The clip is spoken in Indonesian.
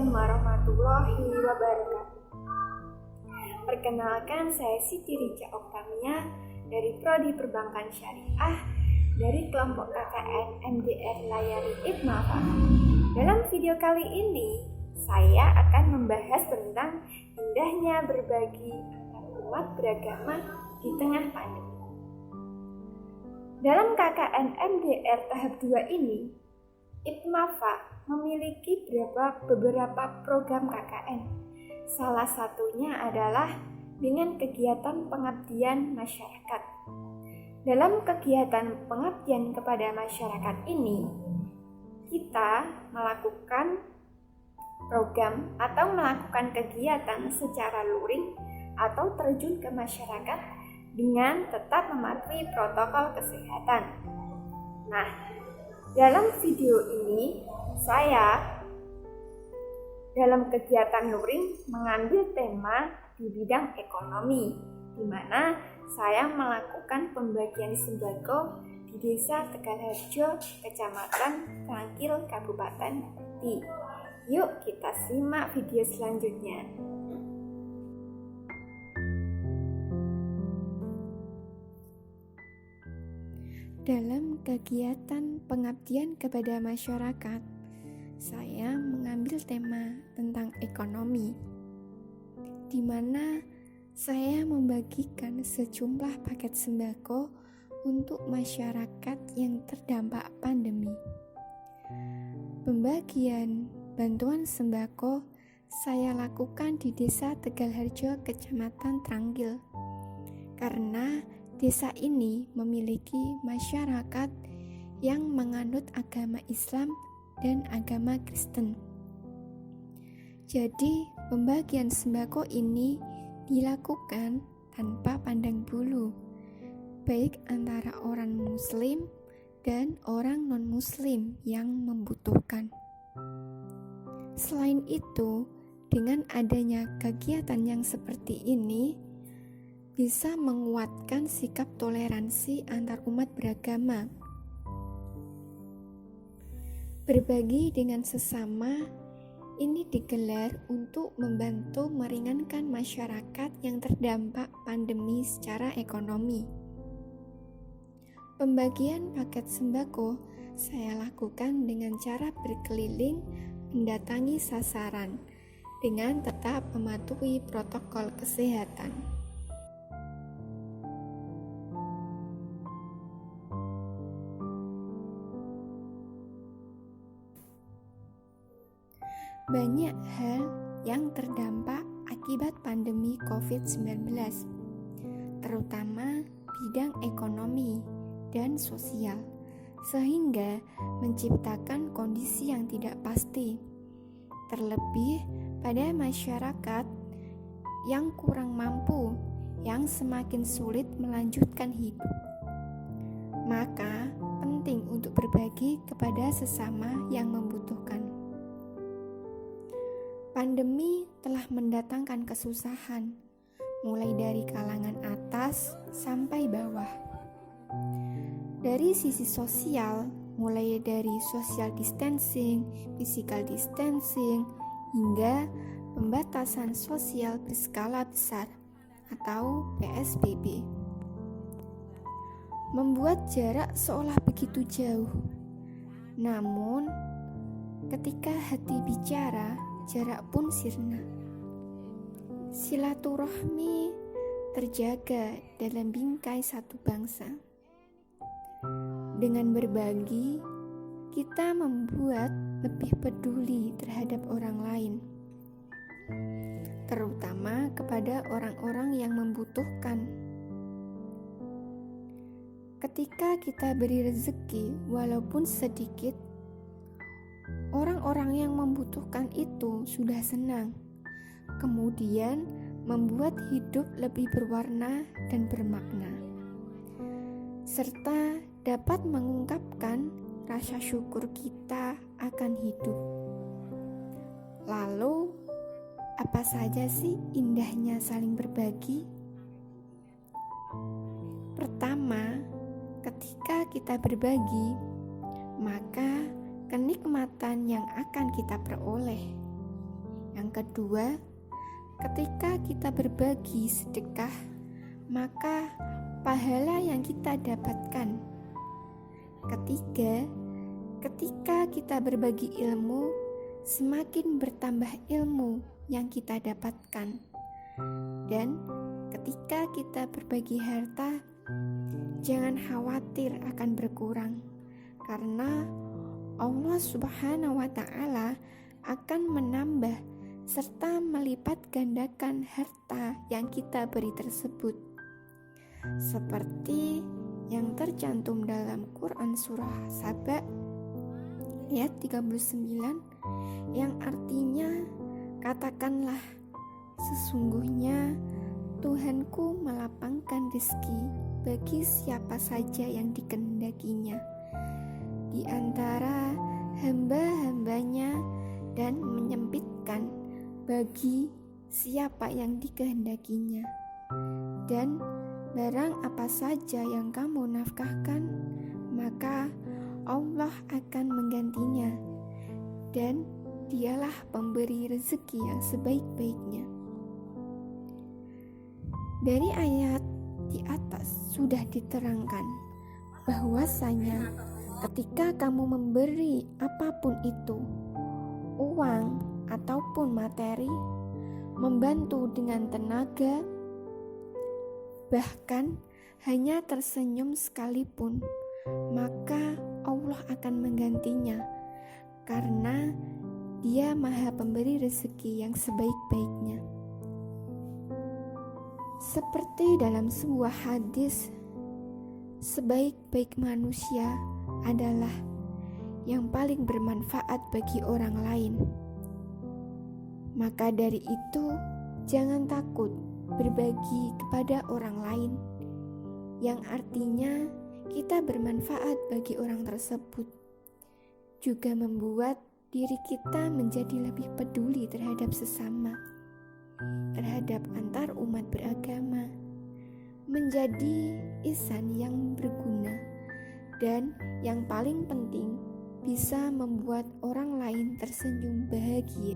Assalamualaikum warahmatullahi wabarakatuh. Perkenalkan, saya Siti Rija Oktamia dari Prodi Perbankan Syariah dari kelompok KKN MDR Layari IPMAFA. Dalam video kali ini, saya akan membahas tentang indahnya berbagi antar umat beragama di tengah pandemi. Dalam KKN MDR tahap 2 ini, IPMAFA memiliki beberapa program KKN. Salah satunya adalah dengan kegiatan pengabdian masyarakat. Dalam kegiatan pengabdian kepada masyarakat ini, kita melakukan program atau melakukan kegiatan secara luring atau terjun ke masyarakat dengan tetap mematuhi protokol kesehatan. Nah, dalam video ini, saya dalam kegiatan luring mengambil tema di bidang ekonomi, di mana saya melakukan pembagian sembako di Desa Tegalharjo, Kecamatan Trangkil, Kabupaten Pati. Yuk kita simak video selanjutnya. Dalam kegiatan pengabdian kepada masyarakat, saya mengambil tema tentang ekonomi, di mana saya membagikan sejumlah paket sembako untuk masyarakat yang terdampak pandemi. Pembagian bantuan sembako saya lakukan di Desa Tegalharjo, Kecamatan Trangkil, karena desa ini memiliki masyarakat yang menganut agama Islam dan agama Kristen. Jadi, pembagian sembako ini dilakukan tanpa pandang bulu, baik antara orang Muslim dan orang non-Muslim yang membutuhkan. Selain itu, dengan adanya kegiatan yang seperti ini, bisa menguatkan sikap toleransi antar umat beragama. Berbagi dengan sesama ini digelar untuk membantu meringankan masyarakat yang terdampak pandemi secara ekonomi. Pembagian paket sembako saya lakukan dengan cara berkeliling mendatangi sasaran dengan tetap mematuhi protokol kesehatan. Banyak hal yang terdampak akibat pandemi COVID-19, terutama bidang ekonomi dan sosial, sehingga menciptakan kondisi yang tidak pasti, terlebih pada masyarakat yang kurang mampu, yang semakin sulit melanjutkan hidup. Maka, penting untuk berbagi kepada sesama yang membutuhkan. Pandemi telah mendatangkan kesusahan, mulai dari kalangan atas sampai bawah. Dari sisi sosial, mulai dari social distancing, physical distancing, hingga pembatasan sosial berskala besar atau PSBB. Membuat jarak seolah begitu jauh. Namun, ketika hati bicara, jarak pun sirna. Silaturahmi terjaga dalam bingkai satu bangsa. Dengan berbagi, kita membuat lebih peduli terhadap orang lain, terutama kepada orang-orang yang membutuhkan. Ketika kita beri rezeki walaupun sedikit, orang-orang yang membutuhkan itu sudah senang, kemudian membuat hidup lebih berwarna dan bermakna, serta dapat mengungkapkan rasa syukur kita akan hidup. Lalu, apa saja sih indahnya saling berbagi? Pertama, ketika kita berbagi, maka kenikmatan yang akan kita peroleh. Yang kedua, ketika kita berbagi sedekah, maka pahala yang kita dapatkan. Ketiga, ketika kita berbagi ilmu, semakin bertambah ilmu yang kita dapatkan. Dan ketika kita berbagi harta, jangan khawatir akan berkurang, karena Allah Subhanahu wa Ta'ala akan menambah serta melipat gandakan harta yang kita beri tersebut, seperti yang tercantum dalam Quran surah Saba ayat 39, yang artinya, katakanlah, sesungguhnya Tuhanku melapangkan rezeki bagi siapa saja yang dikehendakinya di antara hamba-hambanya, dan menyempitkan bagi siapa yang dikehendakinya. Dan barang apa saja yang kamu nafkahkan, maka Allah akan menggantinya, dan Dialah pemberi rezeki yang sebaik-baiknya. Dari ayat di atas sudah diterangkan bahwasanya ketika kamu memberi apapun itu, uang ataupun materi, membantu dengan tenaga, bahkan hanya tersenyum sekalipun, maka Allah akan menggantinya, karena Dia Maha Pemberi rezeki yang sebaik-baiknya. Seperti dalam sebuah hadis, sebaik-baik manusia adalah yang paling bermanfaat bagi orang lain. Maka dari itu, jangan takut berbagi kepada orang lain, yang artinya kita bermanfaat bagi orang tersebut, juga membuat diri kita menjadi lebih peduli terhadap sesama, terhadap antar umat beragama, menjadi insan yang berguna, dan yang paling penting bisa membuat orang lain tersenyum bahagia.